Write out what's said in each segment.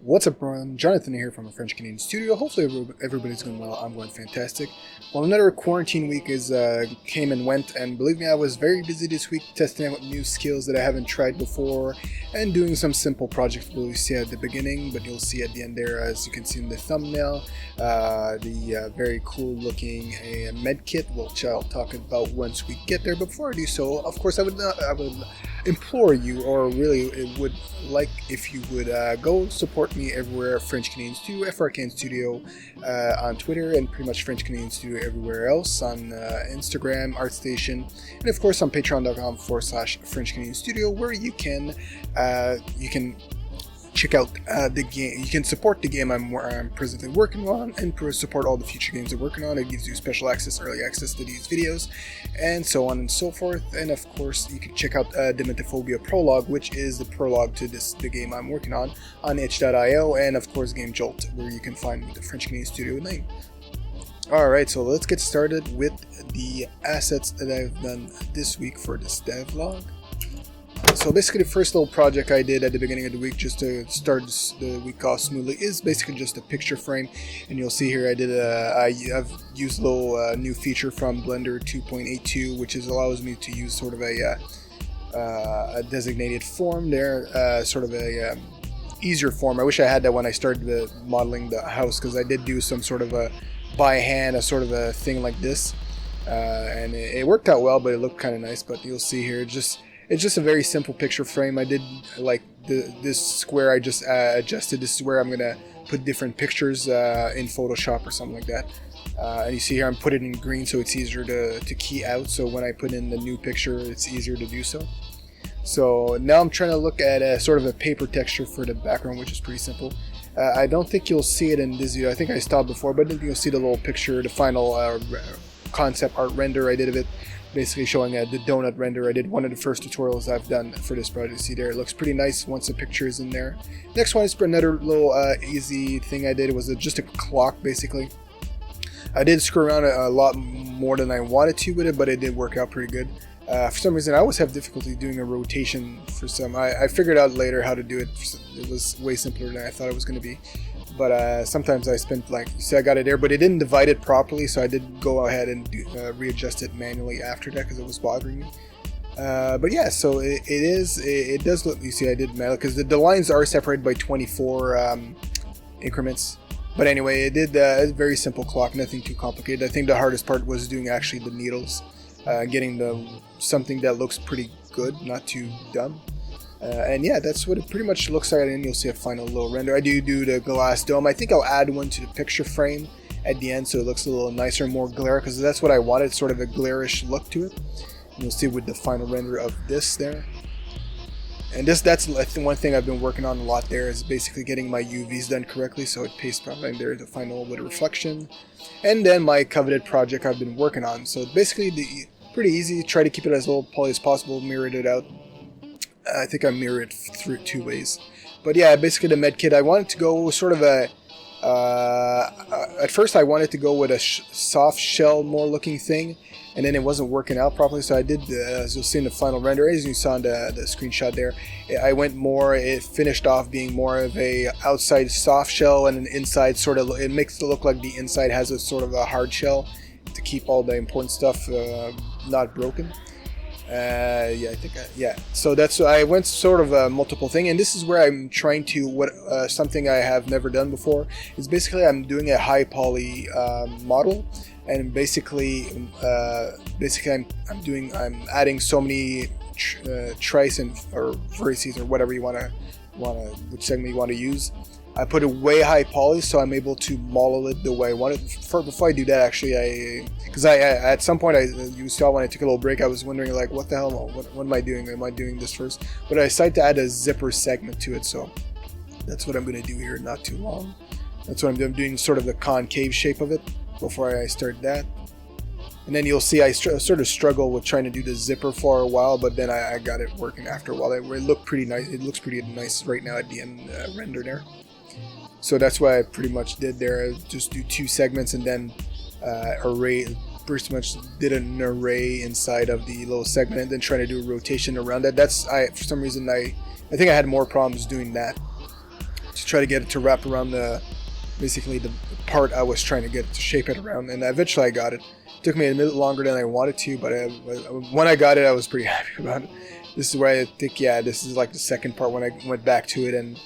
What's up, everyone? Jonathan here from a French Canadian studio. Hopefully everybody's going well. I'm going fantastic. Well, another quarantine week came and went, and believe me, I was very busy this week testing out new skills that I haven't tried before and doing some simple projects we'll see at the beginning, but you'll see at the end there, as you can see in the thumbnail, the very cool looking med kit, which I'll talk about once we get there. But before I do so, of course, I would implore you, or really it would like if you would go support me everywhere, French Canadian Studio, FRCan Studio on Twitter, and pretty much French Canadian Studio everywhere else on Instagram, ArtStation, and of course on patreon.com/French Canadian Studio, where you can check out the game. You can support the game I'm presently working on, and support all the future games I'm working on. It gives you special access, early access to these videos, and so on and so forth. And of course, you can check out Dementophobia Prologue, which is the prologue to the game I'm working on itch.io, and of course Game Jolt, where you can find the French Canadian Studio name. Alright, so let's get started with the assets that I've done this week for this devlog. So basically the first little project I did at the beginning of the week, just to start the week off smoothly, is basically just a picture frame. And you'll see here I've used a little new feature from Blender 2.82, which allows me to use sort of a designated form there, sort of a easier form. I wish I had that when I started modeling the house, because I did do some sort of a by hand, a sort of a thing like this, and it worked out well, but it looked kind of nice. But you'll see here, it's just a very simple picture frame. I did like this square I just adjusted. This is where I'm gonna put different pictures in Photoshop or something like that. And you see here I'm putting it in green, so it's easier to key out. So when I put in the new picture, it's easier to do so. So now I'm trying to look at sort of a paper texture for the background, which is pretty simple. I don't think you'll see it in this video. I think I stopped before, but I think you'll see the little picture, the final concept art render I did of it. Basically showing the donut render. I did one of the first tutorials I've done for this project. See there, it looks pretty nice once the picture is in there. Next one is for another little easy thing I did. It was just a clock, basically. I did screw around a lot more than I wanted to with it, but it did work out pretty good. For some reason, I always have difficulty doing a rotation for some. I figured out later how to do it. It was way simpler than I thought it was going to be. But sometimes I spent, like, you see I got it there, but it didn't divide it properly, so I did go ahead and readjust it manually after that because it was bothering me. But yeah, so it does look, you see I did manually, because the lines are separated by 24 increments. But anyway, it did a very simple clock, nothing too complicated. I think the hardest part was doing actually the needles, getting something that looks pretty good, not too dumb. And yeah, that's what it pretty much looks like, and you'll see a final little render. I do the glass dome. I think I'll add one to the picture frame at the end, so it looks a little nicer, more glare, because that's what I wanted, sort of a glarish look to it. And you'll see with the final render of this there. And that's one thing I've been working on a lot there, is basically getting my UVs done correctly, so it pastes properly. And there's the final with reflection. And then my coveted project I've been working on. So basically pretty easy. Try to keep it as low poly as possible, mirrored it out. I think I mirror it through two ways. But yeah, basically the med kit, I wanted to go sort of at first I wanted to go with a soft shell more looking thing, and then it wasn't working out properly, so I did, as you'll see in the final render, as you saw in the screenshot there, I went more, it finished off being more of a outside soft shell, and an inside sort of, it makes it look like the inside has a sort of a hard shell to keep all the important stuff not broken. Yeah, I think so that's, I went sort of a multiple thing, and this is where I'm trying to something I have never done before is basically I'm doing a high poly model, and basically I'm adding so many trice or vertices, or whatever you which segment you want to use. I put it way high poly, so I'm able to model it the way I want it. Before I do that, actually, because I at some point, you saw when I took a little break, I was wondering, like, what the hell, what am I doing? Am I doing this first? But I decided to add a zipper segment to it, so that's what I'm going to do here, not too long. That's what I'm doing. I'm doing sort of the concave shape of it before I start that. And then you'll see I sort of struggle with trying to do the zipper for a while, but then I got it working after a while. It looked pretty nice. It looks pretty nice right now at the end render there. So that's what I pretty much did there. I just do two segments, and then array, pretty much did an array inside of the little segment, and then trying to do a rotation around that. For some reason I think I had more problems doing that. to try to get it to wrap around basically the part I was trying to get it to shape it around, and eventually I got it. It took me a minute longer than I wanted to, but when I got it, I was pretty happy about it. This is where I think, yeah, this is like the second part when I went back to it, and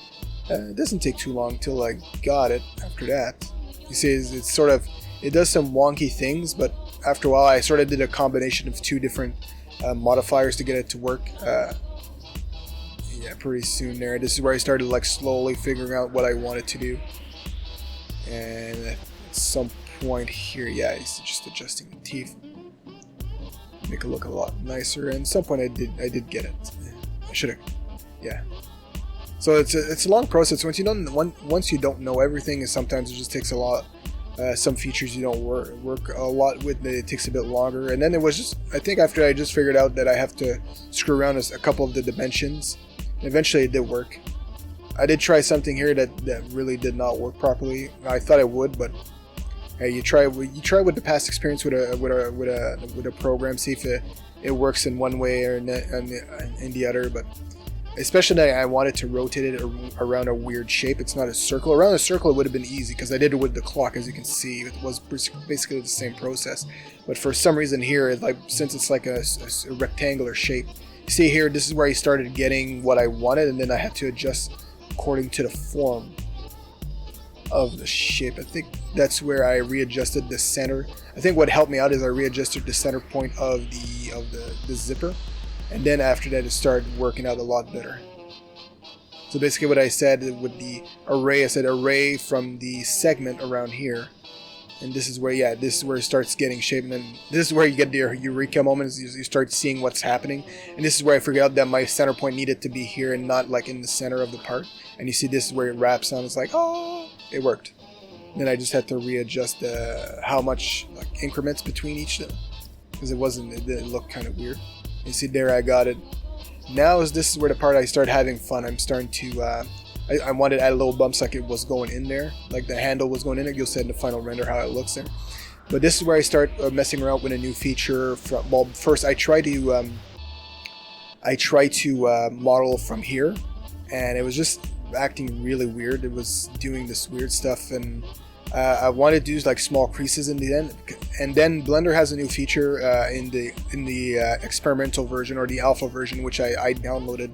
it doesn't take too long till I got it after that. You see, it's sort of, it does some wonky things, but after a while I sort of did a combination of two different modifiers to get it to work. Yeah, pretty soon there. This is where I started like slowly figuring out what I wanted to do. And at some point here, yeah, it's just adjusting the teeth. Make it look a lot nicer. And at some point I did get it. I should have, yeah. So it's a long process. Once you don't know everything, and sometimes it just takes a lot. Some features you don't work a lot with, it takes a bit longer. And then it was just, I think after I just figured out that I have to screw around a couple of the dimensions. Eventually it did work. I did try something here that really did not work properly. I thought it would, but hey, you try with the past experience with a program, see if it works in one way or in the other. But especially that I wanted to rotate it around a weird shape. It's not a circle. Around a circle it would have been easy because I did it with the clock, as you can see. It was basically the same process. But for some reason here, since it's like a rectangular shape, you see here, this is where I started getting what I wanted, and then I had to adjust according to the form of the shape. I think that's where I readjusted the center. I think what helped me out is I readjusted the center point of the zipper. And then after that, it started working out a lot better. So basically what I said with the array, I said array from the segment around here. And this is where, yeah, this is where it starts getting shape. And then this is where you get the eureka moment, is you start seeing what's happening. And this is where I figured out that my center point needed to be here and not like in the center of the part. And you see this is where it wraps on. It's like, oh, it worked. And then I just had to readjust how much like increments between each of them. Because it didn't look kind of weird. You see there, I got it. Now this is where the part I start having fun. I'm starting to, I wanted to add little bumps like it was going in there, like the handle was going in it. You'll see in the final render how it looks there. But this is where I start messing around with a new feature. Well, first I try to model from here, and it was just acting really weird. It was doing this weird stuff, and I wanted to do like small creases in the end. And then Blender has a new feature in the experimental version or the alpha version, which I downloaded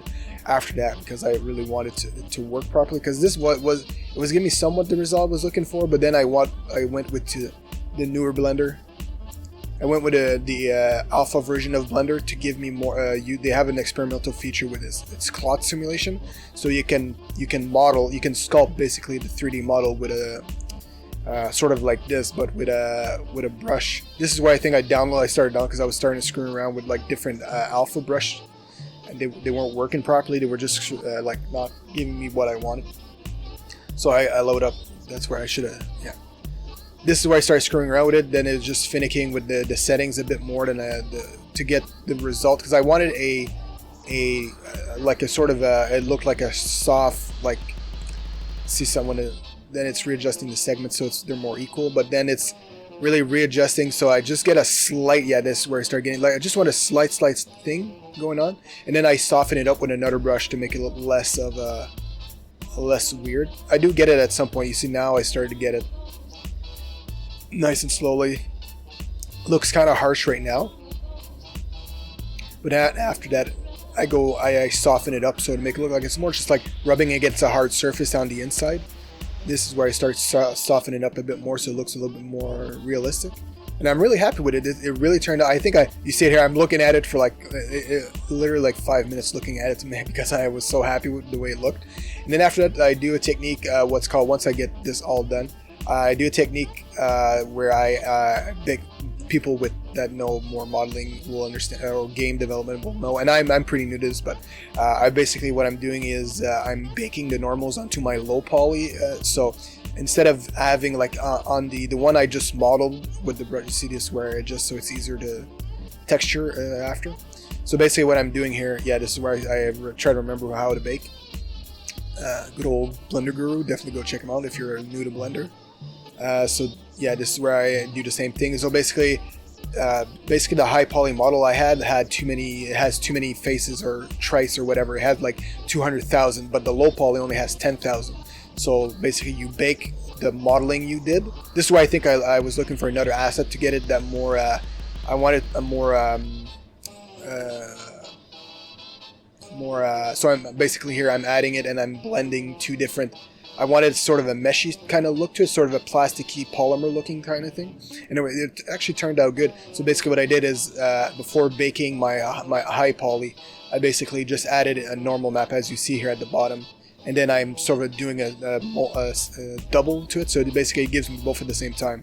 after that because I really wanted to work properly. Because this was giving me somewhat the result I was looking for, but then I went with the newer Blender. I went with the alpha version of Blender to give me more. They have an experimental feature with it's cloth simulation, so you can sculpt basically the 3D model with a sort of like this, but with a brush. This is why I think I started down because I was starting to screw around with like different alpha brush, and they weren't working properly. They were just like not giving me what I wanted. So I load up. That's where I should have. Yeah. This is where I started screwing around with it. Then it was just finicking with the settings a bit more than to get the result, because I wanted like a sort of it looked like a soft, like, see someone. Then it's readjusting the segments so they're more equal, but then it's really readjusting, so I just get a slight, yeah, this is where I start getting, like, I just want a slight thing going on, and then I soften it up with another brush to make it look less weird. I do get it at some point. You see now I started to get it nice and slowly. Looks kind of harsh right now, but after that I soften it up so to make it look like it's more just like rubbing against a hard surface on the inside. This is where I start softening it up a bit more so it looks a little bit more realistic. And I'm really happy with it. It really turned out. I think you see it here, I'm looking at it for like literally like 5 minutes looking at it because I was so happy with the way it looked. And then after that I do a technique, what's called, once I get this all done, I do a technique where I think people that know more modeling will understand, or game development will know, and I'm pretty new to this, but I basically, what I'm doing is I'm baking the normals onto my low poly, so instead of having like on the one I just modeled with the brush, you see this where so it's easier to texture after. So basically what I'm doing here, yeah, this is where I try to remember how to bake. Good old Blender Guru, definitely go check him out if you're new to Blender. So yeah, this is where I do the same thing. So basically the high poly model I had too many. It has too many faces or trace or whatever. It had like 200,000, but the low poly only has 10,000. So basically you bake the modeling you did. This is why I think I was looking for another asset to get it that more, I wanted a more, so I'm basically here, I'm adding it and I'm blending two different, I wanted sort of a meshy kind of look to it, sort of a plasticky polymer looking kind of thing. Anyway, it actually turned out good. So basically what I did is, before baking my high poly, I basically just added a normal map as you see here at the bottom. And then I'm sort of doing a double to it, so basically it gives me both at the same time.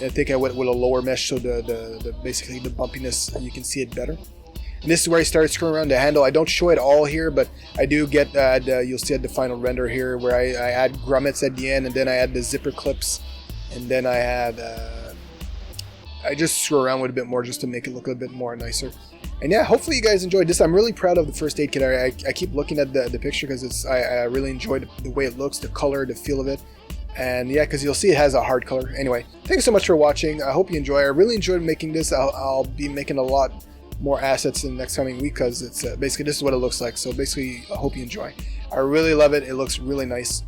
I think I went with a lower mesh, so the basically the bumpiness, you can see it better. And this is where I started screwing around the handle. I don't show it all here, but I do get, you'll see at the final render here, where I add grommets at the end, and then I add the zipper clips, and then I add, I just screw around with a bit more just to make it look a bit more nicer. And yeah, hopefully you guys enjoyed this. I'm really proud of the first aid kit. I keep looking at the picture because I really enjoyed the way it looks, the color, the feel of it. And yeah, because you'll see it has a hard color. Anyway, thank you so much for watching. I hope you enjoy. I really enjoyed making this. I'll be making a lot more assets in the next coming week because it's basically this is what it looks like. So basically, I hope you enjoy. I really love it. It looks really nice.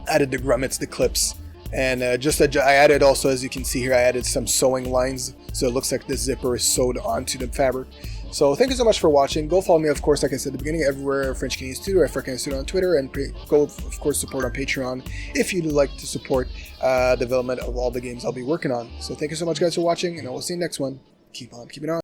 Added the grommets, the clips, and I added also, as you can see here, I added some sewing lines, so it looks like this zipper is sewed onto the fabric. So thank you so much for watching. Go follow me, of course, like I said at the beginning, everywhere French Canadian Studio, African Studio on Twitter, and go, of course, support on Patreon if you'd like to support development of all the games I'll be working on. So thank you so much, guys, for watching, and I will see you next one. Keep on keeping on.